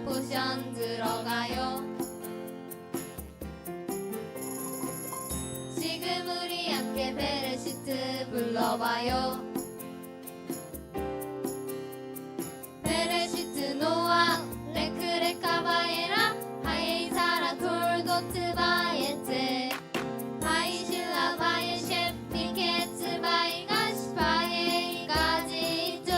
포션 들어가요. 지금 우리 함께 베레시트 불러봐요. 베레시트 노아 레크레카바에라 하이사라 돌도트 바예트 바이실라 바이셰프 미케츠 바이가시 바이가지죠.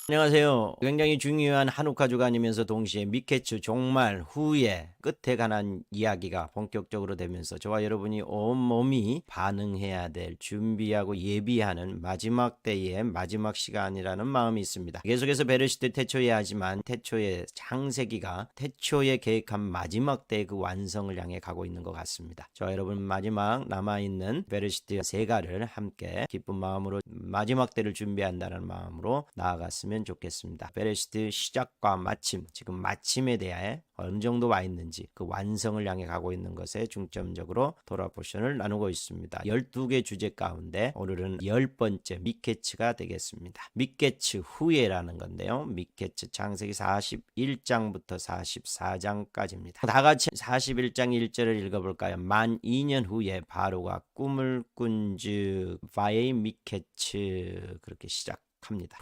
안녕하세요. 굉장히 중요한 한우카 주간이면서 동시에 미케츠 종말 후에 끝에 관한 이야기가 본격적으로 되면서 저와 여러분이 온몸이 반응해야 될 준비하고 예비하는 마지막 때의 마지막 시간이라는 마음이 있습니다. 계속해서 베레시트 태초에 하지만 태초의 창세기가 태초에 계획한 마지막 때의 그 완성을 향해 가고 있는 것 같습니다. 저와 여러분 마지막 남아있는 베레시트 세가를 함께 기쁜 마음으로 마지막 때를 준비한다는 마음으로 나아갔으면 좋겠습니다. 베레시트 시작과 마침, 지금 마침에 대해 어느 정도 와 있는지 그 완성을 향해 가고 있는 것에 중점적으로 토라 포션을 나누고 있습니다. 12개 주제 가운데 오늘은 10번째 미케츠가 되겠습니다. 미케츠 후에라는 건데요. 미케츠 창세기 41장부터 44장까지입니다. 다 같이 41장 1절을 읽어볼까요? 만 2년 후에 바로가 꿈을 꾼즉 바에이 미케츠 그렇게 시작합니다.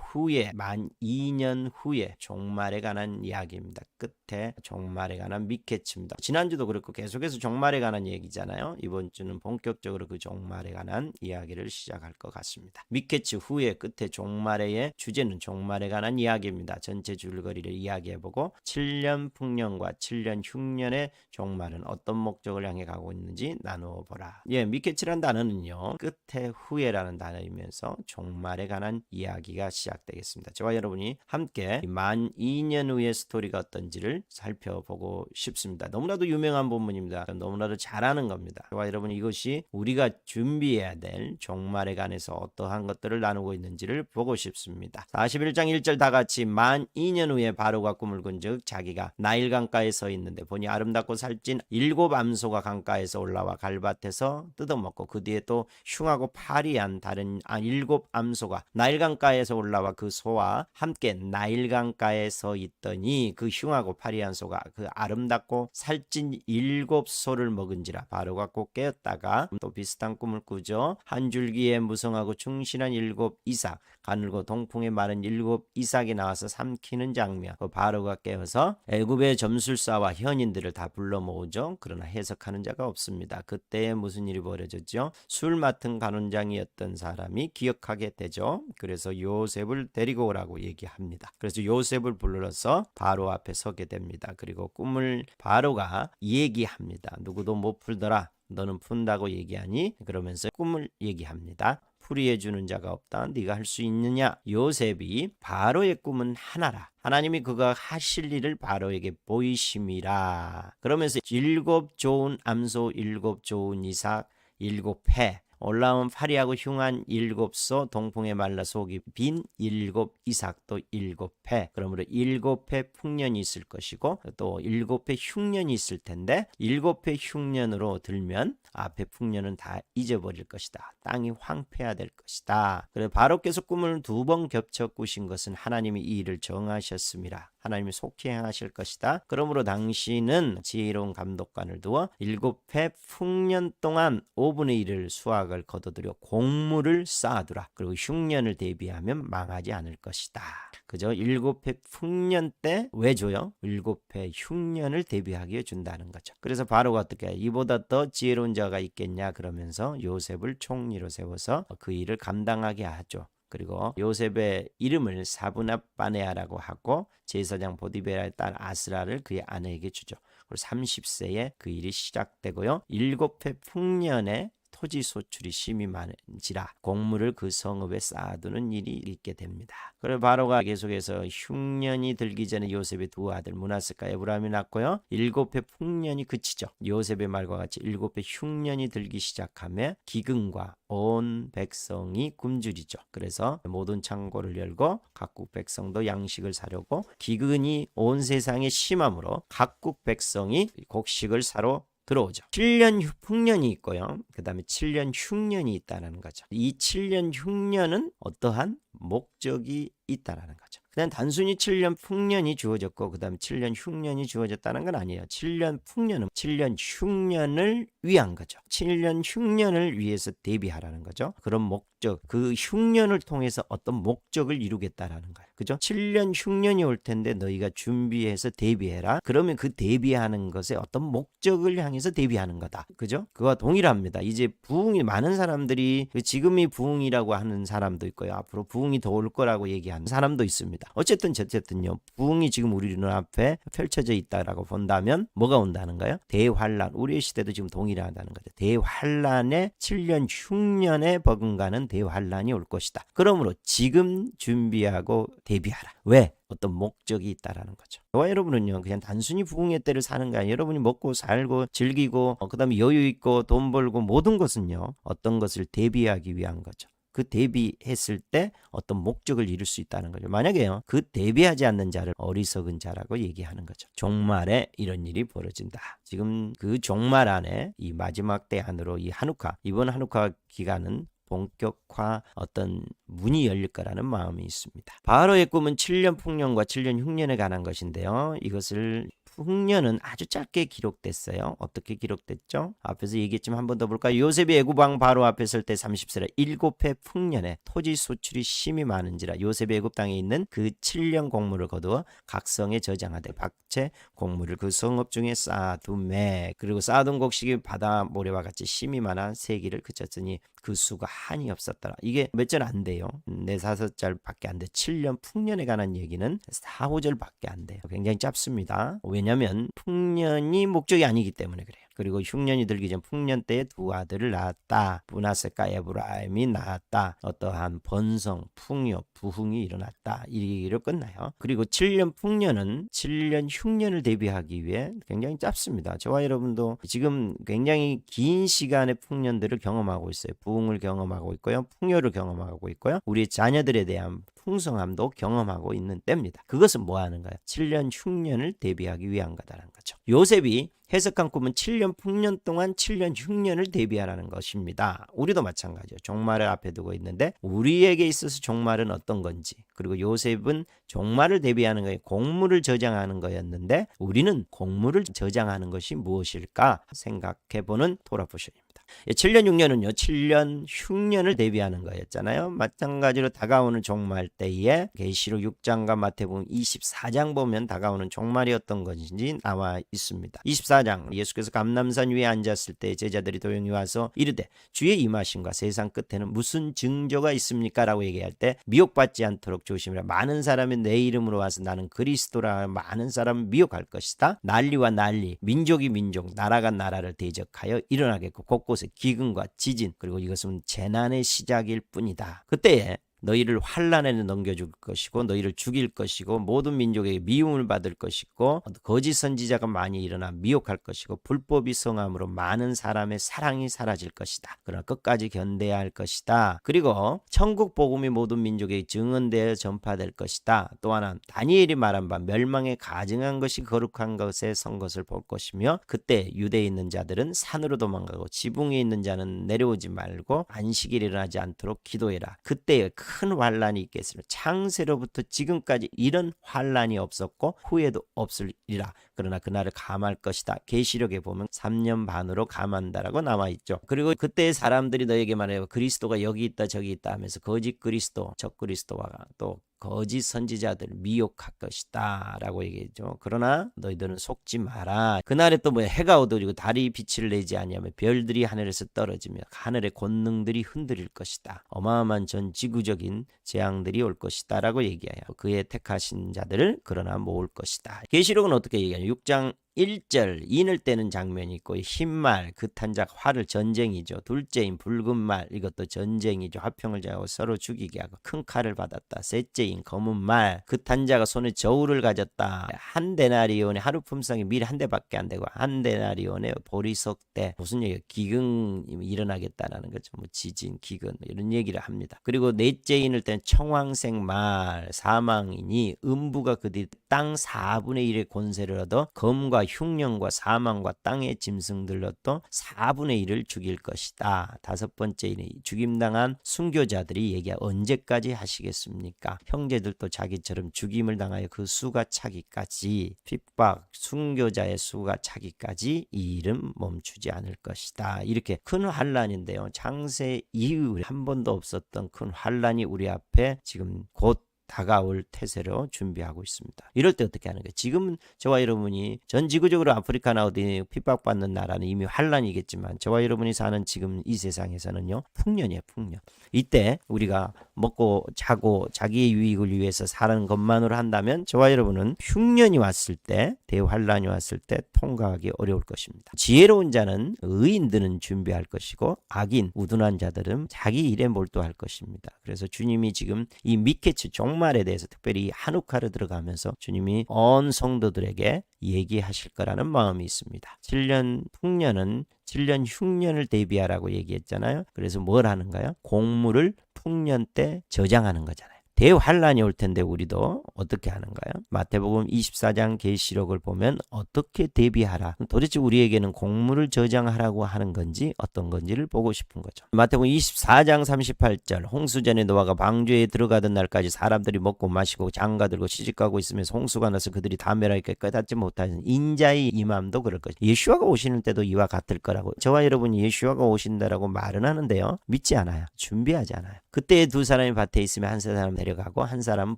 후에 만 2년 후에 종말에 관한 이야기입니다. 끝에 종말에 관한 미케츠입니다. 지난주도 그렇고 계속해서 종말에 관한 얘기잖아요. 이번 주는 본격적으로 그 종말에 관한 이야기를 시작할 것 같습니다. 미케츠 후에 끝에 종말의 주제는 종말에 관한 이야기입니다. 전체 줄거리를 이야기해보고 7년 풍년과 7년 흉년의 종말은 어떤 목적을 향해 가고 있는지 나누어 보라. 미케츠란 단어는요. 끝에 후에라는 단어이면서 종말에 관한 이야기가 시작되겠습니다. 저와 여러분이 함께 만 2년 후의 스토리가 어떤지를 살펴보고 싶습니다. 너무나도 유명한 본문입니다. 너무나도 잘 아는 겁니다. 저와 여러분 이것이 우리가 준비해야 될 종말에 관해서 어떠한 것들을 나누고 있는지를 보고 싶습니다. 41장 1절 다 같이 만 2년 후에 바로가 꿈을 꾼즉 자기가 나일 강가에 서 있는데 보니 아름답고 살찐 7 암소가 강가에서 올라와 갈밭에서 뜯어먹고 그 뒤에 또 흉하고 파리한 다른 7 암소가 나일 강가에서 올라와 그 소와 함께 나일 강가에 서 있더니 그 흉하고 파리한 소가 그 아름답고 살찐 7 소를 먹은지라 바로가 꼭 깨었다가 또 비슷한 꿈을 꾸죠. 한 줄기에 무성하고 충실한 7 이삭 가늘고 동풍에 마른 7 이삭이 나와서 삼키는 장면. 그 바로가 깨어서 애굽의 점술사와 현인들을 다 불러 모으죠. 그러나 해석하는 자가 없습니다. 그때에 무슨 일이 벌어졌죠? 술 맡은 간원장이었던 사람이 기억하게 되죠. 그래서 요셉을 데리고 오라고 얘기합니다. 그래서 요셉을 불러서 바로 앞에 서게 됩니다. 그리고 꿈을 바로가 얘기합니다. 누구도 못 풀더라. 너는 푼다고 얘기하니? 그러면서 꿈을 얘기합니다. 풀이해 주는 자가 없다. 네가 할 수 있느냐? 요셉이 바로의 꿈은 하나라. 하나님이 그가 하실 일을 바로에게 보이심이라. 그러면서 7 좋은 암소, 7 좋은 이삭, 7 해 올라온 파리하고 흉한 7 소, 동풍에 말라 속이 빈 7 이삭도 7 해. 그러므로 7 해 풍년이 있을 것이고 또 7 해 흉년이 있을 텐데 7 해 흉년으로 들면 앞에 풍년은 다 잊어버릴 것이다. 땅이 황폐화될 것이다. 그래서 바로께서 꿈을 2번 겹쳐 꾸신 것은 하나님이 이 일을 정하셨습니다. 하나님이 속히 행하실 것이다. 그러므로 당신은 지혜로운 감독관을 두어 7 해 풍년 동안 5분의 1을 수확을 거둬들여 곡물을 쌓아두라. 그리고 흉년을 대비하면 망하지 않을 것이다. 그죠? 7 해 풍년 때 왜 줘요? 7 해 흉년을 대비하기 위해 준다는 거죠. 그래서 바로가 어떻게 해? 이보다 더 지혜로운 자가 있겠냐 그러면서 요셉을 총리로 세워서 그 일을 감당하게 하죠. 그리고 요셉의 이름을 사브낫 바네아라고 하고 제사장 보디베라의 딸 아스라를 그의 아내에게 주죠. 그리고 30세에 그 일이 시작되고요. 7 해 풍년에 토지 소출이 심히 많은지라 곡물을 그 성읍에 쌓아두는 일이 있게 됩니다. 그래서 바로가 계속해서 흉년이 들기 전에 요셉의 2 아들 므낫세과 에브라임이 낳고요. 7 해 풍년이 그치죠. 요셉의 말과 같이 7 해 흉년이 들기 시작하며 기근과 온 백성이 굶주리죠. 그래서 모든 창고를 열고 각국 백성도 양식을 사려고 기근이 온 세상에 심함으로 각국 백성이 곡식을 사러 들어오죠. 7년 풍년이 있고요. 그 다음에 7년 흉년이 있다는 거죠. 이 7년 흉년은 어떠한 목적이 있다는 거죠. 그냥 단순히 7년 풍년이 주어졌고 그 다음 7년 흉년이 주어졌다는 건 아니에요. 7년 풍년은 7년 흉년을 위한 거죠. 7년 흉년을 위해서 대비하라는 거죠. 그런 목적, 그 흉년을 통해서 어떤 목적을 이루겠다라는 거예요. 그죠? 7년 흉년이 올 텐데 너희가 준비해서 대비해라. 그러면 그 대비하는 것에 어떤 목적을 향해서 대비하는 거다. 그죠? 그와 동일합니다. 이제 부흥이 많은 사람들이 지금이 부흥이라고 하는 사람도 있고요. 앞으로 부흥이 더 올 거라고 얘기하는 사람도 있습니다. 어쨌든요. 부흥이 지금 우리 눈앞에 펼쳐져 있다라고 본다면 뭐가 온다는 거예요? 대환란. 우리의 시대도 지금 동일하다는 거죠. 대환란의 7년 흉년에 버금가는 대환란이 올 것이다. 그러므로 지금 준비하고 대비하라. 왜? 어떤 목적이 있다라는 거죠. 저와 여러분은요, 그냥 단순히 부흥의 때를 사는 게 아니라 여러분이 먹고 살고 즐기고 그다음에 여유 있고 돈 벌고 모든 것은요, 어떤 것을 대비하기 위한 거죠. 그 대비했을 때 어떤 목적을 이룰 수 있다는 거죠. 만약에요, 그 대비하지 않는 자를 어리석은 자라고 얘기하는 거죠. 종말에 이런 일이 벌어진다. 지금 그 종말 안에 이 마지막 때 안으로 이 한우카, 이번 한우카 기간은 본격화 어떤 문이 열릴 거라는 마음이 있습니다. 바로의 꿈은 7년 풍년과 7년 흉년에 관한 것인데요. 이것을 풍년은 아주 짧게 기록됐어요. 어떻게 기록됐죠? 앞에서 얘기했지만 한 번 더 볼까요? 요셉이 애굽왕 바로 앞에 설 때 30세라 7해 풍년에 토지 소출이 심히 많은지라 요셉이 애굽 땅에 있는 그 7년 곡물을 거두어 각 성에 저장하되 박채 곡물을 그 성읍 중에 쌓아두매. 그리고 쌓아둔 곡식이 바다 모래와 같이 심히 많아 세기를 그쳤으니 그 수가 한이 없었더라. 이게 몇 절 안 돼요. 4~5절밖에 안 돼. 7년 풍년에 관한 얘기는 4~5절밖에 안 돼요. 굉장히 짧습니다. 왜냐하면 풍년이 목적이 아니기 때문에 그래요. 그리고 흉년이 들기 전 풍년 때에 두 아들을 낳았다. 브나세과 에브라임이 낳았다. 어떠한 번성, 풍요, 부흥이 일어났다. 이로 끝나요. 그리고 7년 풍년은 7년 흉년을 대비하기 위해 굉장히 짧습니다. 저와 여러분도 지금 굉장히 긴 시간의 풍년들을 경험하고 있어요. 부흥을 경험하고 있고요. 풍요를 경험하고 있고요. 우리 자녀들에 대한 풍성함도 경험하고 있는 때입니다. 그것은 뭐 하는 거예요? 7년 흉년을 대비하기 위한 거다라는 거죠. 요셉이 해석한 꿈은 7년 풍년 동안 7년 흉년을 대비하라는 것입니다. 우리도 마찬가지예요. 종말을 앞에 두고 있는데 우리에게 있어서 종말은 어떤 건지, 그리고 요셉은 종말을 대비하는 거에 곡물을 저장하는 거였는데 우리는 곡물을 저장하는 것이 무엇일까 생각해보는 토라포션입니다. 7년 6년은요 7년 흉년을 대비하는 거였잖아요. 마찬가지로 다가오는 종말 때에 계시록 6장과 마태복음 24장 보면 다가오는 종말이 어떤 것인지 나와 있습니다. 24장 예수께서 감람산 위에 앉았을 때 제자들이 도용이 와서 이르되 주의 임하심과 세상 끝에는 무슨 징조가 있습니까? 라고 얘기할 때 미혹받지 않도록 조심하라. 많은 사람이 내 이름으로 와서 나는 그리스도라 많은 사람을 미혹할 것이다. 난리와 난리, 민족이 민족, 나라가 나라를 대적하여 일어나겠고 곳곳에 기근과 지진, 그리고 이것은 재난의 시작일 뿐이다. 그때에 너희를 환난에 넘겨줄 것이고 너희를 죽일 것이고 모든 민족에게 미움을 받을 것이고 거짓 선지자가 많이 일어나 미혹할 것이고 불법이 성함으로 많은 사람의 사랑이 사라질 것이다. 그러나 끝까지 견뎌야 할 것이다. 그리고 천국 복음이 모든 민족에게 증언되어 전파될 것이다. 또 하나 다니엘이 말한 바 멸망에 가증한 것이 거룩한 것에 선 것을 볼 것이며 그때 유대에 있는 자들은 산으로 도망가고 지붕에 있는 자는 내려오지 말고 안식일이 일어나지 않도록 기도해라. 그때에 큰 환란이 있겠으나 창세로부터 지금까지 이런 환란이 없었고 후에도 없으리라. 그러나 그날을 감할 것이다. 계시록에 보면 3년 반으로 감한다라고 나와 있죠. 그리고 그때 사람들이 너에게 말해요. 그리스도가 여기 있다 저기 있다 하면서 거짓 그리스도, 적 그리스도와 또 거짓 선지자들을 미혹할 것이다 라고 얘기했죠. 그러나 너희들은 속지 마라. 그날에 또 뭐 해가 어두워지고 달이 빛을 내지 아니하며 별들이 하늘에서 떨어지며 하늘의 권능들이 흔들릴 것이다. 어마어마한 전 지구적인 재앙들이 올 것이다 라고 얘기해요. 그의 택하신 자들을 그러나 모을 것이다. 계시록은 어떻게 얘기하냐. 6장 1절 인을 떼는 장면이 있고 흰말 그탄작 활을 전쟁이죠. 둘째인 붉은 말 이것도 전쟁이죠. 화평을 제하고 서로 죽이게 하고 큰 칼을 받았다. 셋째인 검은 말 그탄자가 손에 저울을 가졌다. 한 데나리온의 하루 품삯이 밀 한 대밖에 안 되고 한 데나리온의 보리석대 무슨 얘기예요? 기근이 일어나겠다라는 거죠. 뭐 지진 기근 이런 얘기를 합니다. 그리고 넷째인을 뗀 청황색 말 사망이니 음부가 그뒤 땅 4분의 1의 권세를 얻어 검과 흑암과 흉년과 사망과 땅의 짐승들로 또 4분의 1을 죽일 것이다. 다섯 번째, 죽임당한 순교자들이 얘기해 언제까지 하시겠습니까? 형제들도 자기처럼 죽임을 당하여 그 수가 차기까지, 핍박 순교자의 수가 차기까지 이 일은 멈추지 않을 것이다. 이렇게 큰 환란인데요. 창세 이후에 한 번도 없었던 큰 환란이 우리 앞에 지금 곧 다가올 태세로 준비하고 있습니다. 이럴 때 어떻게 하는 거예요? 지금 저와 여러분이 전 지구적으로 아프리카나 어디 핍박받는 나라는 이미 환란이겠지만 저와 여러분이 사는 지금 이 세상에서는요, 풍년이에요, 풍년. 이때 우리가 먹고 자고 자기의 유익을 위해서 사는 것만으로 한다면 저와 여러분은 흉년이 왔을 때, 대환란이 왔을 때 통과하기 어려울 것입니다. 지혜로운 자는, 의인들은 준비할 것이고 악인, 우둔한 자들은 자기 일에 몰두할 것입니다. 그래서 주님이 지금 이 미케츠 종말에 대해서 특별히 한우카를 들어가면서 주님이 온 성도들에게 얘기하실 거라는 마음이 있습니다. 7년 풍년은 7년 흉년을 대비하라고 얘기했잖아요. 그래서 뭘 하는가요? 곡물을 풍년 때 저장하는 거잖아요. 대환란이 올 텐데 우리도 어떻게 하는가요? 마태복음 24장 계시록을 보면 어떻게 대비하라. 도대체 우리에게는 곡물을 저장하라고 하는 건지 어떤 건지를 보고 싶은 거죠. 마태복음 24장 38절 홍수전에 노아가 방주에 들어가던 날까지 사람들이 먹고 마시고 장가들고 시집가고 있으면서 홍수가 나서 그들이 다 멸하니까 깨닫지 못하는 인자의 임함도 그럴 것이죠. 예수와가 오시는 때도 이와 같을 거라고. 저와 여러분이 예수와가 오신다라고 말은 하는데요. 믿지 않아요. 준비하지 않아요. 그때 두 사람이 밭에 있으면 한 사람 데려가고 한 사람은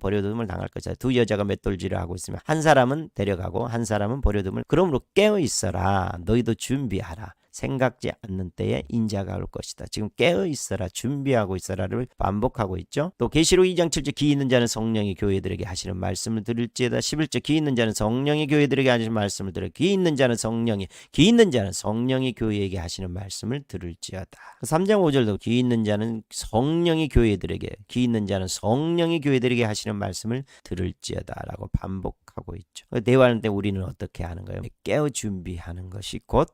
버려둠을 당할 것이다. 두 여자가 맷돌질을 하고 있으면 한 사람은 데려가고 한 사람은 버려둠을. 그러므로 깨어 있어라. 너희도 준비하라. 생각지 않는 때에 인자가 올 것이다. 지금 깨어 있어라, 준비하고 있어라를 반복하고 있죠. 또 계시록 2장 7절 기 있는 자는 성령이 교회들에게 하시는 말씀을 들을지어다. 11절 기 있는 자는 성령이 교회들에게 하시는 말씀을 들을. 기 있는 자는 성령이 교회에게 하시는 말씀을 들을지어다. 3장 5절도 기 있는 자는 성령이 교회들에게, 기 있는 자는 성령이 교회들에게 하시는 말씀을 들을지어다라고 반복하고 있죠. 대화할 때 우리는 어떻게 하는 거예요? 깨어 준비하는 것이 곧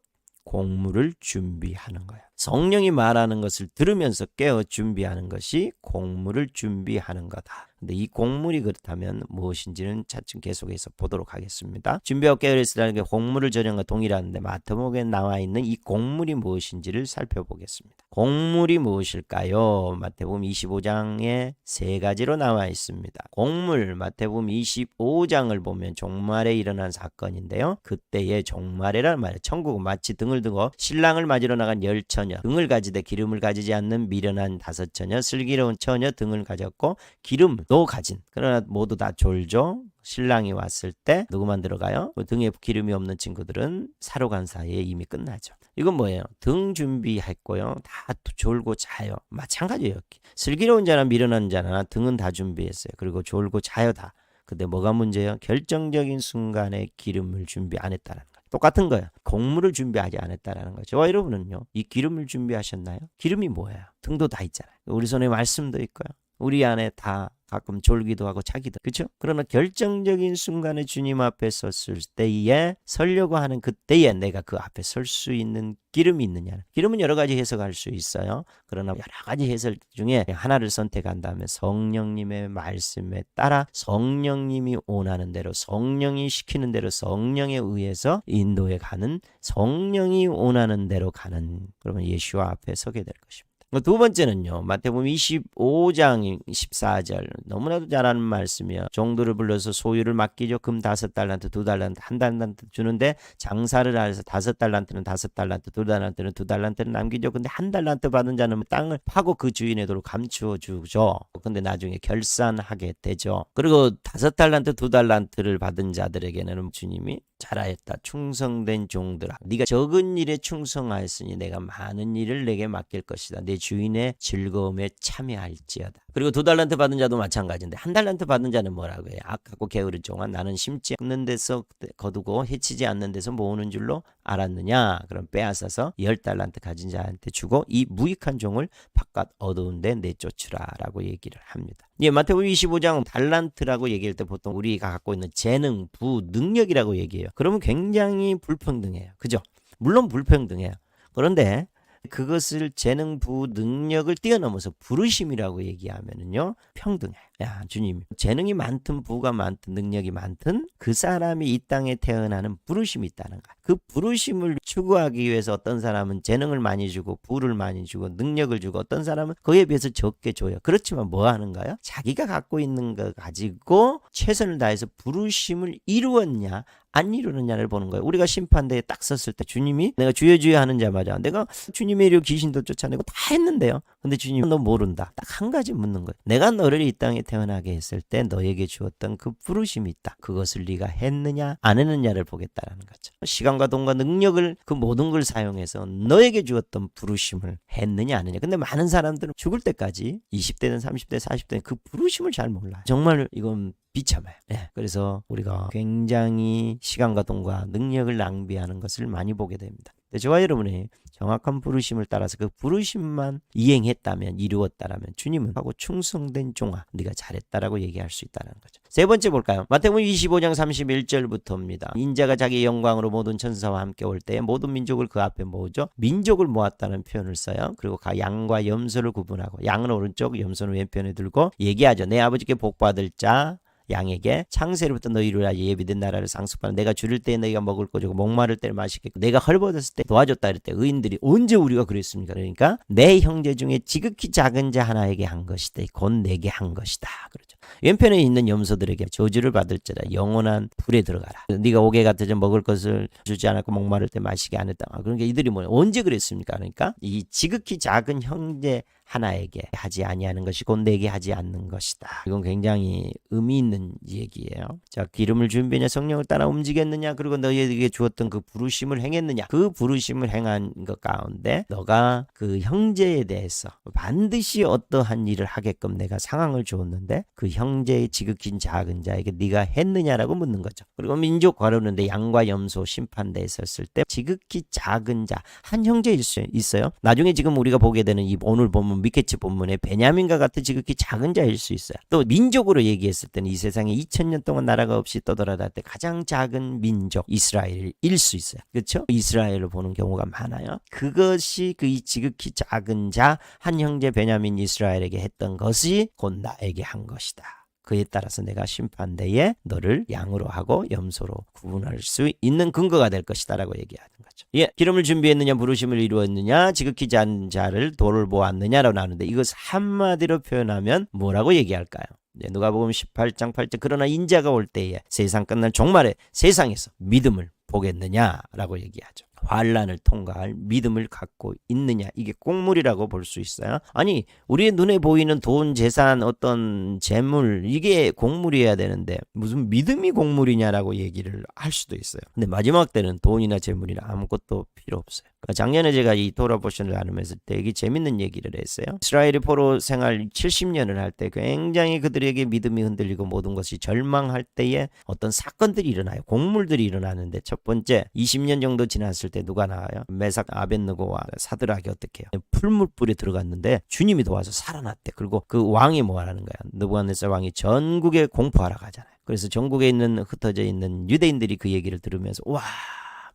곡물을 준비하는 거야. 성령이 말하는 것을 들으면서 깨어 준비하는 것이 곡물을 준비하는 거다. 근데 이 곡물이 그렇다면 무엇인지는 차츰 계속해서 보도록 하겠습니다. 준비하고 깨어 있으라는 게 곡물을 저장과 동일한데 마태복음에 나와 있는 이 곡물이 무엇인지를 살펴보겠습니다. 곡물이 무엇일까요? 마태복음 25장에 세 가지로 나와 있습니다. 곡물, 마태복음 25장을 보면 종말에 일어난 사건인데요. 그때의 종말이라는 말이에요. 천국은 마치 등을 두고 신랑을 맞으러 나간 10처녀, 등을 가지되 기름을 가지지 않는 미련한 5처녀, 슬기로운 처녀 등을 가졌고 기름도 가진, 그러나 모두 다 졸죠. 신랑이 왔을 때 누구만 들어가요? 등에 기름이 없는 친구들은 사러 간 사이에 이미 끝나죠. 이건 뭐예요? 등 준비했고요. 다 졸고 자요. 마찬가지예요. 슬기로운 자나 미련한 자나 등은 다 준비했어요. 그리고 졸고 자요 다. 근데 뭐가 문제예요? 결정적인 순간에 기름을 준비 안 했다는 거예요. 똑같은 거예요. 곡물을 준비하지 않았다라는 거죠. 저와 여러분은요, 이 기름을 준비하셨나요? 기름이 뭐예요? 등도 다 있잖아요. 우리 손에 말씀도 있고요. 우리 안에 다 가끔 졸기도 하고 자기도, 그렇죠? 그러나 결정적인 순간에 주님 앞에 섰을 때에, 서려고 하는 그때에 내가 그 앞에 설 수 있는 기름이 있느냐. 기름은 여러 가지 해석할 수 있어요. 그러나 여러 가지 해석 중에 하나를 선택한다면 성령님의 말씀에 따라 성령님이 원하는 대로, 성령이 시키는 대로, 성령에 의해서 인도해 가는, 성령이 원하는 대로 가는, 그러면 예수와 앞에 서게 될 것입니다. 두 번째는요, 마태복음 25장 14절, 너무나도 잘 아는 말씀이에요. 종들을 불러서 소유를 맡기죠. 금 5달란트, 2달란트, 1달란트 주는데 장사를 해서 5달란트는 5달란트, 2달란트는 2달란트를 남기죠. 근데 1달란트 받은 자는 땅을 파고 그 주인의 도로 감추어 주죠. 근데 나중에 결산하게 되죠. 그리고 5달란트, 2달란트를 받은 자들에게는 주님이 잘하였다, 충성된 종들아, 네가 적은 일에 충성하였으니 내가 많은 일을 내게 맡길 것이다. 내 주인의 즐거움에 참여할지어다. 그리고 2달란트 받은 자도 마찬가지인데 1달란트 받은 자는 뭐라고 해요? 악하고 게으른 종아, 나는 심지 않는 데서 거두고 해치지 않는 데서 모으는 줄로 알았느냐? 그럼 빼앗아서 10달란트 가진 자한테 주고 이 무익한 종을 바깥 어두운 데 내쫓으라 라고 얘기를 합니다. 예, 마태복음 25장 달란트라고 얘기할 때 보통 우리가 갖고 있는 재능, 부, 능력이라고 얘기해요. 그러면 굉장히 불평등해요. 그죠? 물론 불평등해요. 그런데 그것을 재능, 부, 능력을 뛰어넘어서 부르심이라고 얘기하면은요, 평등해요. 야, 주님, 재능이 많든 부가 많든 능력이 많든 그 사람이 이 땅에 태어나는 부르심이 있다는 거야. 그 부르심을 추구하기 위해서 어떤 사람은 재능을 많이 주고 부를 많이 주고 능력을 주고 어떤 사람은 그에 비해서 적게 줘요. 그렇지만 뭐 하는가요? 자기가 갖고 있는 거 가지고 최선을 다해서 부르심을 이루었냐 안 이루느냐를 보는 거예요. 우리가 심판대에 딱 섰을 때 주님이 내가 주여 주여 하는 자마자 내가 주님의 이름 귀신도 쫓아내고 다 했는데요. 근데 주님 너 모른다. 딱 한 가지 묻는 거예요. 내가 너를 이 땅에 태어나게 했을 때 너에게 주었던 그 부르심이 있다. 그것을 네가 했느냐 안 했느냐를 보겠다라는 거죠. 시간과 돈과 능력을 그 모든 걸 사용해서 너에게 주었던 부르심을 했느냐 안 했느냐. 근데 많은 사람들은 죽을 때까지 20대든 30대 40대는 그 부르심을 잘 몰라요. 정말 이건 비참해요. 그래서 우리가 굉장히 시간과 돈과 능력을 낭비하는 것을 많이 보게 됩니다. 저와 여러분이 정확한 부르심을 따라서 그 부르심만 이행했다면 이루었다라면 주님은 하고 충성된 종아 네가 잘했다라고 얘기할 수 있다는 거죠. 세 번째 볼까요? 마태복음 25장 31절부터입니다. 인자가 자기의 영광으로 모든 천사와 함께 올 때에 모든 민족을 그 앞에 모으죠. 민족을 모았다는 표현을 써요. 그리고 양과 염소를 구분하고 양은 오른쪽 염소는 왼편에 들고 얘기하죠. 내 아버지께 복받을 자 양에게 창세로부터 너희를 위하여 예비된 나라를 상속하는 내가 줄일 때에 너희가 먹을 거고 목마를 때에 마시겠고 내가 헐벗었을 때 도와줬다 이럴 때 의인들이 언제 우리가 그랬습니까? 그러니까 내 형제 중에 지극히 작은 자 하나에게 한 것이다. 곧 내게 한 것이다. 그렇죠. 왼편에 있는 염소들에게 저주를 받을 자라 영원한 불에 들어가라. 네가 옥에 같아져 먹을 것을 주지 않았고 목마를 때 마시게 안 했다. 그러니까 이들이 뭐냐 언제 그랬습니까? 그러니까 이 지극히 작은 형제 하나에게 하지 아니하는 것이 곧 내게 하지 않는 것이다. 이건 굉장히 의미 있는 얘기예요. 자, 기름을 준비하냐 성령을 따라 움직였느냐 그리고 너희에게 주었던 그 부르심을 행했느냐 그 부르심을 행한 것 가운데 너가 그 형제에 대해서 반드시 어떠한 일을 하게끔 내가 상황을 주었는데 그 형제의 지극히 작은 자에게 네가 했느냐라고 묻는 거죠. 그리고 민족 가르는데 양과 염소 심판대에 섰을 때 지극히 작은 자 한 형제 있어요. 나중에 지금 우리가 보게 되는 이 오늘 본문 미케츠 본문에 베냐민과 같은 지극히 작은 자일 수 있어요. 또 민족으로 얘기했을 때는 이 세상에 2000년 동안 나라가 없이 떠돌아다닐 때 가장 작은 민족 이스라엘일 수 있어요. 그렇죠? 이스라엘을 보는 경우가 많아요. 그것이 그 지극히 작은 자 한 형제 베냐민 이스라엘에게 했던 것이 곧 나에게 한 것이다. 그에 따라서 내가 심판대에 너를 양으로 하고 염소로 구분할 수 있는 근거가 될 것이다라고 얘기하는 거죠. 기름을 준비했느냐 부르심을 이루었느냐 지극히 작은 자를 돌을 보았느냐라고 나오는데 이것을 한마디로 표현하면 뭐라고 얘기할까요? 누가복음 18장 8절 그러나 인자가 올 때에 세상 끝날 종말에 세상에서 믿음을 보겠느냐라고 얘기하죠. 환난을 통과할 믿음을 갖고 있느냐 이게 곡물이라고 볼 수 있어요. 아니 우리의 눈에 보이는 돈, 재산, 어떤 재물 이게 곡물이어야 되는데 무슨 믿음이 곡물이냐라고 얘기를 할 수도 있어요. 근데 마지막 때는 돈이나 재물이나 아무것도 필요 없어요. 작년에 제가 이 토라 포션을 나누면서 되게 재밌는 얘기를 했어요. 이스라엘이 포로 생활 70년을 할 때 굉장히 그들에게 믿음이 흔들리고 모든 것이 절망할 때에 어떤 사건들이 일어나요. 곡물들이 일어나는데 첫 번째 20년 정도 지났을 때 누가 나와요? 메삭 아벳느고와 사드락이 어떻게 해요? 풀무불에 들어갔는데 주님이 도와서 살아났대. 그리고 그 왕이 뭐 하라는 거야? 느부갓네살 왕이 전국에 공포하러 가잖아요. 그래서 전국에 있는 흩어져 있는 유대인들이 그 얘기를 들으면서 와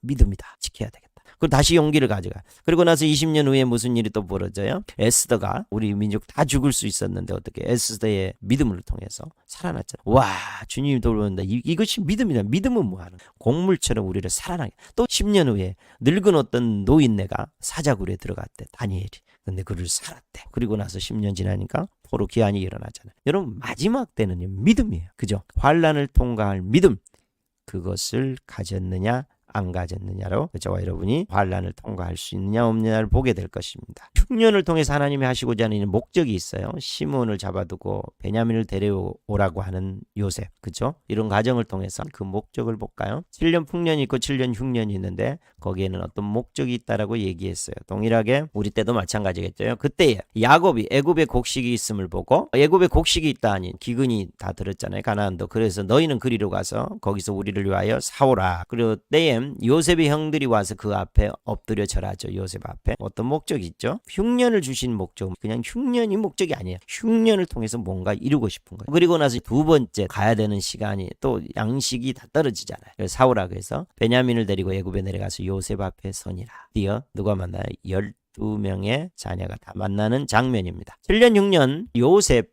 믿음이다. 지켜야 되겠다. 그리고 다시 용기를 가져가. 그리고 나서 20년 후에 무슨 일이 또 벌어져요? 에스더가 우리 민족 다 죽을 수 있었는데 어떻게 에스더의 믿음을 통해서 살아났잖아. 와 주님이 돌아온다. 이것이 믿음이다. 믿음은 뭐하는 곡물처럼 우리를 살아나게. 또 10년 후에 늙은 어떤 노인네가 사자굴에 들어갔대. 다니엘이. 근데 그를 살았대. 그리고 나서 10년 지나니까 포로 기한이 일어나잖아요. 여러분 마지막 때는 믿음이에요. 그죠? 환난을 통과할 믿음. 그것을 가졌느냐 안 가졌느냐로 저와 여러분이 환난을 통과할 수 있느냐 없느냐를 보게 될 것입니다. 흉년을 통해서 하나님이 하시고자 하는 목적이 있어요. 시몬을 잡아두고 베냐민을 데려오라고 하는 요셉. 그죠? 이런 과정을 통해서 그 목적을 볼까요? 7년 풍년이 있고 7년 흉년이 있는데 거기에는 어떤 목적이 있다라고 얘기했어요. 동일하게 우리 때도 마찬가지겠죠. 그때 야곱이 애굽에 곡식이 있음을 보고 애굽에 곡식이 있다 하니 기근이 다 들었잖아요. 가나안도. 그래서 너희는 그리로 가서 거기서 우리를 위하여 사오라. 그리고 때에 요셉의 형들이 와서 그 앞에 엎드려 절하죠. 요셉 앞에. 어떤 목적이 있죠? 흉년을 주신 목적은 그냥 흉년이 목적이 아니에요. 흉년을 통해서 뭔가 이루고 싶은 거예요. 그리고 나서 두 번째 가야 되는 시간이 또 양식이 다 떨어지잖아요. 그래서 사오라 그래서 베냐민을 데리고 애굽에 내려가서 요셉 앞에 서니라. 드디어 누가 만나요? 12명의 자녀가 다 만나는 장면입니다. 7년 6년 요셉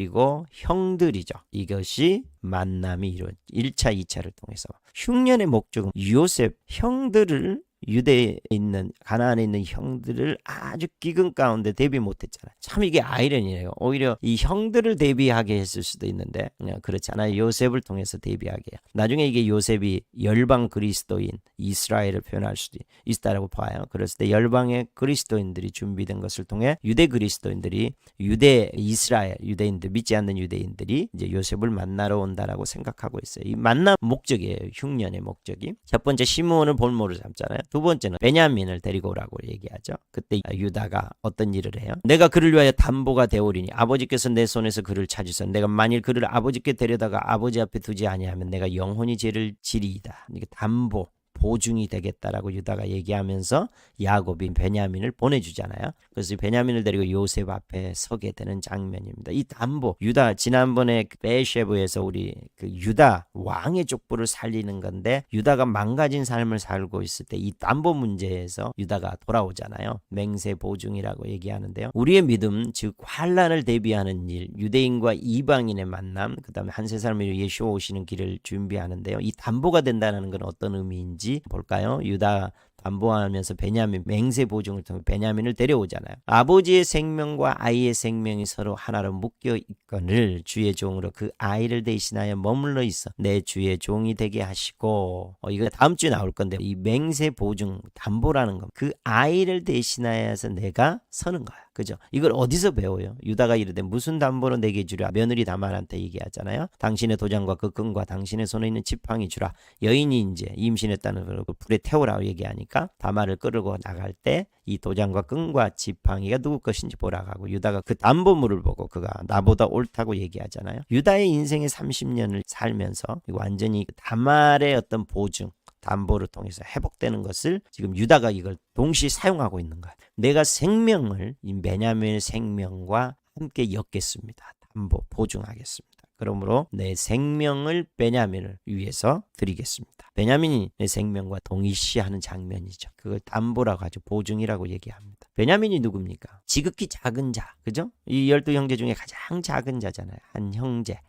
그리고 형들이죠. 이것이 만남이 이루어진 1차, 2차를 통해서. 흉년의 목적은 요셉 형들을 유대에 있는 가나안에 있는 형들을 아주 기근 가운데 대비 못했잖아요. 참 이게 아이러니예요. 오히려 이 형들을 대비하게 했을 수도 있는데 그렇지 않아요. 요셉을 통해서 대비하게 해요. 나중에 이게 요셉이 열방 그리스도인 이스라엘을 표현할 수도 있다라고 봐요. 그랬을 때 열방의 그리스도인들이 준비된 것을 통해 유대 그리스도인들이 이스라엘 유대인들 믿지 않는 유대인들이 이제 요셉을 만나러 온다라고 생각하고 있어요. 이 만남 목적이에요. 흉년의 목적이. 첫 번째 시므온을 볼모로 삼잖아요. 두 번째는 베냐민을 데리고 오라고 얘기하죠. 그때 유다가 어떤 일을 해요? 내가 그를 위하여 담보가 되오리니 아버지께서 내 손에서 그를 찾으사 내가 만일 그를 아버지께 데려다가 아버지 앞에 두지 아니하면 내가 영원히 죄를 지리이다. 이게 담보 보증이 되겠다라고 유다가 얘기하면서 야곱이 베냐민을 보내주잖아요. 그래서 베냐민을 데리고 요셉 앞에 서게 되는 장면입니다. 이 담보 유다 지난번에 베쉐브에서 우리 그 유다 왕의 족보를 살리는 건데 유다가 망가진 삶을 살고 있을 때 이 담보 문제에서 유다가 돌아오잖아요. 맹세 보증이라고 얘기하는데요. 우리의 믿음 즉 환란을 대비하는 일 유대인과 이방인의 만남 그 다음에 한 세 사람이 예수와 오시는 길을 준비하는데요. 이 담보가 된다는 건 어떤 의미인지 볼까요? 유다 담보하면서 베냐민 맹세 보증을 통해 베냐민을 데려오잖아요. 아버지의 생명과 아이의 생명이 서로 하나로 묶여 있거늘 주의 종으로 그 아이를 대신하여 머물러 있어 내 주의 종이 되게 하시고 이거 다음 주에 나올 건데 이 맹세 보증 담보라는 건 그 아이를 대신하여서 내가 서는 거야. 그죠? 이걸 어디서 배워요? 유다가 이르되 무슨 담보로 내게 주랴 며느리 다말한테 얘기하잖아요. 당신의 도장과 그 끈과 당신의 손에 있는 지팡이 주라. 여인이 이제 임신했다는 걸 불에 태우라고 얘기하니까 다말을 끌고 나갈 때 이 도장과 끈과 지팡이가 누구 것인지 보라고 하고 유다가 그 담보물을 보고 그가 나보다 옳다고 얘기하잖아요. 유다의 인생의 30년을 살면서 완전히 다말의 어떤 보증 담보를 통해서 회복되는 것을 지금 유다가 이걸 동시에 사용하고 있는 거야. 내가 생명을 이 베냐민의 생명과 함께 엮겠습니다. 담보 보증하겠습니다. 그러므로 내 생명을 베냐민을 위해서 드리겠습니다. 베냐민이 내 생명과 동일시하는 장면이죠. 그걸 담보라고 하죠. 보증이라고 얘기합니다. 베냐민이 누굽니까? 지극히 작은 자. 그죠? 이 12형제 중에 가장 작은 자잖아요. 한 형제.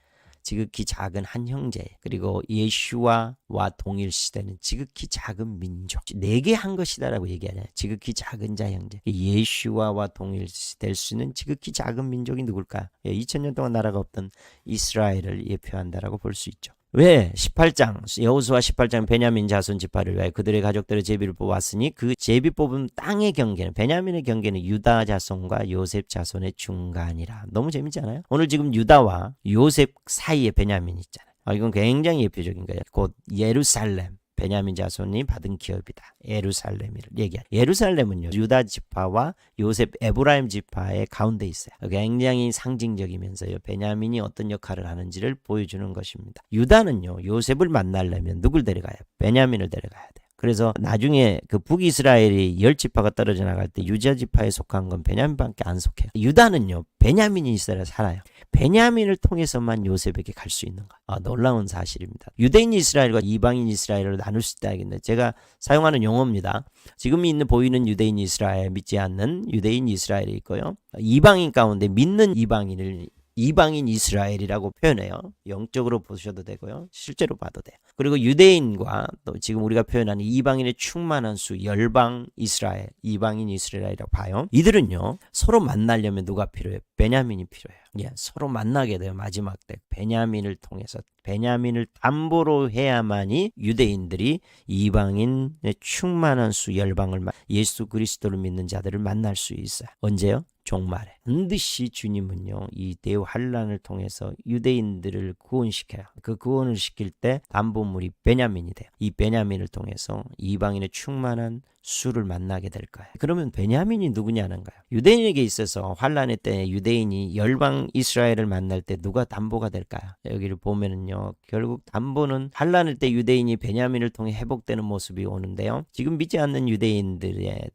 지극히 작은 한 형제 그리고 예수와와 동일시되는 지극히 작은 민족 4개 한 것이다라고 얘기하잖아요. 지극히 작은 자 형제 예수와와 동일시될 수 있는 지극히 작은 민족이 누굴까요? 2000년 동안 나라가 없던 이스라엘을 예표한다라고 볼 수 있죠. 왜 18장 여호수아 18장 베냐민 자손 지파를 위하여 그들의 가족들의 제비를 뽑았으니 그 제비 뽑은 땅의 경계는 베냐민의 경계는 유다 자손과 요셉 자손의 중간이라. 너무 재밌지 않아요? 오늘 지금 유다와 요셉 사이에 베냐민이 있잖아요. 이건 굉장히 예표적인 거예요. 곧 예루살렘 베냐민 자손이 받은 기업이다. 예루살렘을 얘기하죠. 예루살렘은요 유다 지파와 요셉 에브라임 지파의 가운데 있어요. 굉장히 상징적이면서요 베냐민이 어떤 역할을 하는지를 보여주는 것입니다. 유다는요 요셉을 만나려면 누굴 데려가요? 베냐민을 데려가야 돼요. 그래서 나중에 그 북이스라엘이 10지파가 떨어져 나갈 때 유다 지파에 속한 건 베냐민밖에 안 속해요. 유다는요 베냐민이 있어야 살아요. 베냐민을 통해서만 요셉에게 갈 수 있는 거예요. 놀라운 사실입니다. 유대인 이스라엘과 이방인 이스라엘을 나눌 수 있다겠네. 제가 사용하는 용어입니다. 지금 보이는 유대인 이스라엘, 믿지 않는 유대인 이스라엘이 있고요. 이방인 가운데 믿는 이방인을 이방인 이스라엘이라고 표현해요. 영적으로 보셔도 되고요. 실제로 봐도 돼요. 그리고 유대인과 또 지금 우리가 표현하는 이방인의 충만한 수, 열방 이스라엘, 이방인 이스라엘이라고 봐요. 이들은요, 서로 만나려면 누가 필요해요? 베냐민이 필요해요. 서로 만나게 돼요. 마지막 때 베냐민을 통해서 베냐민을 담보로 해야만이 유대인들이 이방인의 충만한 수 열방을 예수 그리스도를 믿는 자들을 만날 수 있어요. 언제요? 종말에. 반드시 주님은요 이 대환란을 통해서 유대인들을 구원시켜요. 그 구원을 시킬 때 담보물이 베냐민이 돼요. 이 베냐민을 통해서 이방인의 충만한 수를 만나게 될 거예요. 그러면 베냐민이 누구냐는 거예요. 유대인에게 있어서 환란의 때 유대인이 열방 이스라엘을 만날 때 누가 담보가 될까요? 여기를 보면은요 결국 담보는 환란의 때 유대인이 베냐민을 통해 회복되는 모습이 오는데요. 지금 믿지 않는 유대인들에게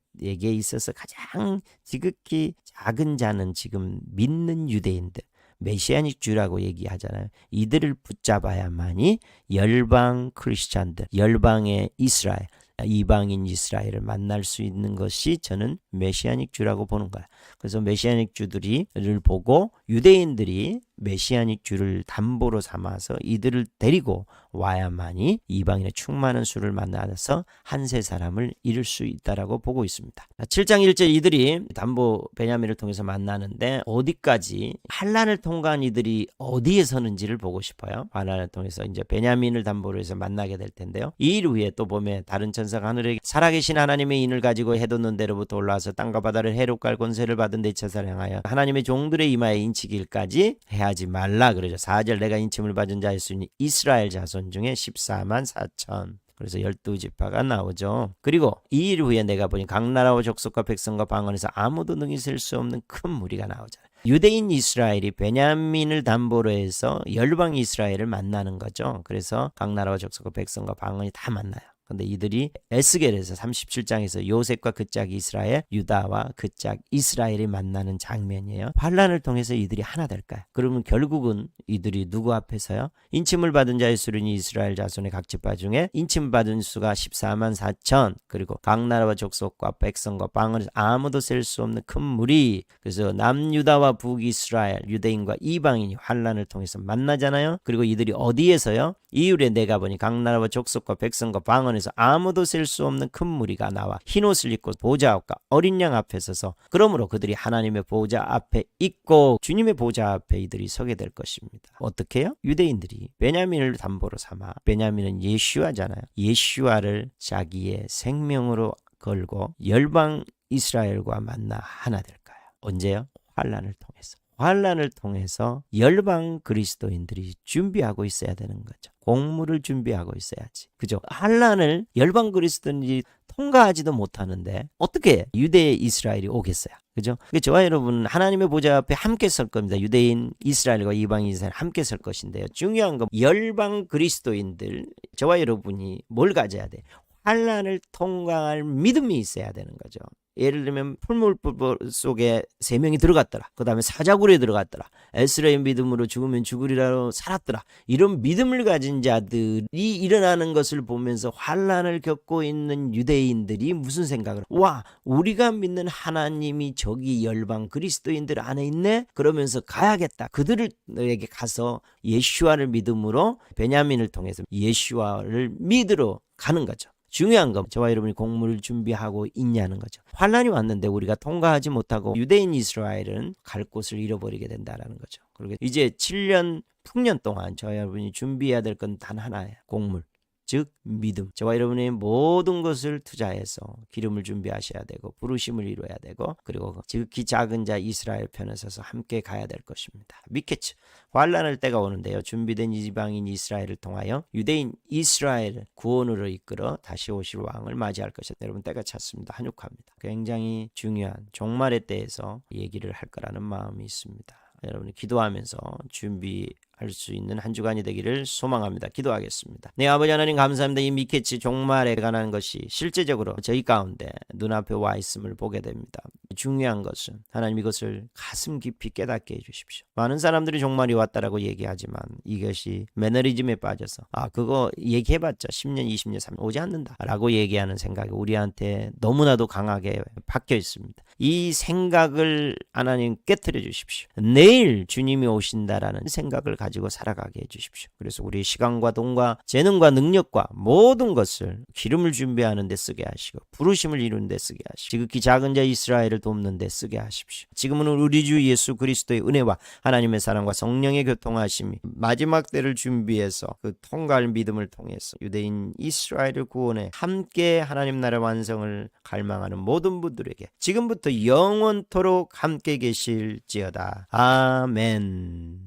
있어서 가장 지극히 작은 자는 지금 믿는 유대인들 메시아닉 주라고 얘기하잖아요. 이들을 붙잡아야만이 열방 크리스찬들, 열방의 이스라엘, 이방인 이스라엘을 만날 수 있는 것이 저는 메시아닉 주라고 보는 거야. 그래서 메시아닉 주들을 보고 유대인들이 메시아닉 주를 담보로 삼아서 이들을 데리고 와야만이 이방인의 충만한 수를 만나서 한세 사람을 이룰 수 있다라고 보고 있습니다. 7장 1절 이들이 담보 베냐민을 통해서 만나는데 어디까지 환란을 통과한 이들이 어디에 서는지를 보고 싶어요. 환란을 통해서 이제 베냐민을 담보로 해서 만나게 될 텐데요. 이 일 후에 또 보면 다른 천사가 하늘에 살아계신 하나님의 인을 가지고 해돋는 데로부터 올라와서 땅과 바다를 해롭갈 권세를 받은 내 천사를 향하여 하나님의 종들의 이마에 인치기까지 해하지 말라 그러죠. 4절 내가 인침을 받은 자였으니 이스라엘 자손 중에 14만 4천. 그래서 12지파가 나오죠. 그리고 이 일 후에 내가 보니 각 나라와 족속과 백성과 방언에서 아무도 능히 셀 수 없는 큰 무리가 나오잖아요. 유대인 이스라엘이 베냐민을 담보로 해서 열방 이스라엘을 만나는 거죠. 그래서 각 나라와 족속과 백성과 방언이 다 만나요. 근데 이들이 에스겔에서 37장에서 요셉과 그 짝 이스라엘, 유다와 그 짝 이스라엘이 만나는 장면이에요. 환란을 통해서 이들이 하나 될까요? 그러면 결국은 이들이 누구 앞에서요? 인침을 받은 자의 수는 이스라엘 자손의 각 지파 중에 인침 받은 수가 14만 4천, 그리고 각 나라와 족속과 백성과 방언에서 아무도 셀 수 없는 큰 무리. 그래서 남유다와 북이스라엘, 유대인과 이방인이 환란을 통해서 만나잖아요. 그리고 이들이 어디에서요? 이후에 내가 보니 각 나라와 족속과 백성과 방언에서 아무도 셀 수 없는 큰 무리가 나와 흰옷을 입고 보좌 앞과 어린 양 앞에 서서 그러므로 그들이 하나님의 보좌 앞에 있고 주님의 보좌 앞에 이들이 서게 될 것입니다. 어떻게 해요? 유대인들이 베냐민을 담보로 삼아, 베냐민은 예슈아잖아요. 예슈아를 자기의 생명으로 걸고 열방 이스라엘과 만나 하나 될까요? 언제요? 환란을 통해서. 환란을 통해서 열방 그리스도인들이 준비하고 있어야 되는 거죠. 공물을 준비하고 있어야지. 그죠? 환란을 열방 그리스도인들이 통과하지도 못하는데 어떻게 유대 이스라엘이 오겠어요? 그죠? 저와 여러분 하나님의 보좌 앞에 함께 설 겁니다. 유대인 이스라엘과 이방인 이스라엘 함께 설 것인데요. 중요한 건 열방 그리스도인들, 저와 여러분이 뭘 가져야 돼? 환란을 통과할 믿음이 있어야 되는 거죠. 예를 들면 풀물불 속에 3명이 들어갔더라. 그 다음에 사자굴에 들어갔더라. 에스라의 믿음으로 죽으면 죽으리라로 살았더라. 이런 믿음을 가진 자들이 일어나는 것을 보면서 환란을 겪고 있는 유대인들이 무슨 생각을, 와, 우리가 믿는 하나님이 저기 열방 그리스도인들 안에 있네? 그러면서 가야겠다. 그들에게 가서 예슈아를 믿음으로 베냐민을 통해서 예슈아를 믿으러 가는 거죠. 중요한 건 저와 여러분이 공물을 준비하고 있냐는 거죠. 환란이 왔는데 우리가 통과하지 못하고 유대인 이스라엘은 갈 곳을 잃어버리게 된다는 거죠. 그리고 이제 7년 풍년 동안 저와 여러분이 준비해야 될 건 단 하나예요. 공물. 즉 믿음. 저와 여러분의 모든 것을 투자해서 기름을 준비하셔야 되고 부르심을 이루어야 되고 그리고 지극히 작은 자 이스라엘 편에 서서 함께 가야 될 것입니다. 미케츠. 환란할 때가 오는데요. 준비된 이방인 이스라엘을 통하여 유대인 이스라엘을 구원으로 이끌어 다시 오실 왕을 맞이할 것이다. 여러분 때가 찼습니다. 한육합니다. 굉장히 중요한 종말의 때에서 얘기를 할 거라는 마음이 있습니다. 여러분이 기도하면서 준비할 수 있는 한 주간이 되기를 소망합니다. 기도하겠습니다. 네, 아버지 하나님 감사합니다. 이 미케치 종말에 관한 것이 실제적으로 저희 가운데 눈앞에 와 있음을 보게 됩니다. 중요한 것은 하나님 이것을 가슴 깊이 깨닫게 해주십시오. 많은 사람들이 종말이 왔다라고 얘기하지만 이것이 매너리즘에 빠져서 그거 얘기해봤자 10년 20년 30년 오지 않는다 라고 얘기하는 생각이 우리한테 너무나도 강하게 박혀 있습니다. 이 생각을 하나님 깨트려 주십시오. 내일 주님이 오신다라는 생각을 가지고 살아가게 해주십시오. 그래서 우리의 시간과 돈과 재능과 능력과 모든 것을 기름을 준비하는 데 쓰게 하시고 부르심을 이루는 데 쓰게 하시고 지극히 작은 자 이스라엘을 돕는 데 쓰게 하십시오. 지금은 우리 주 예수 그리스도의 은혜와 하나님의 사랑과 성령의 교통하심이 마지막 때를 준비해서 그 통과할 믿음을 통해서 유대인 이스라엘을 구원해 함께 하나님 나라 완성을 갈망하는 모든 분들에게 지금부터 영원토록 함께 계실지어다. 아멘.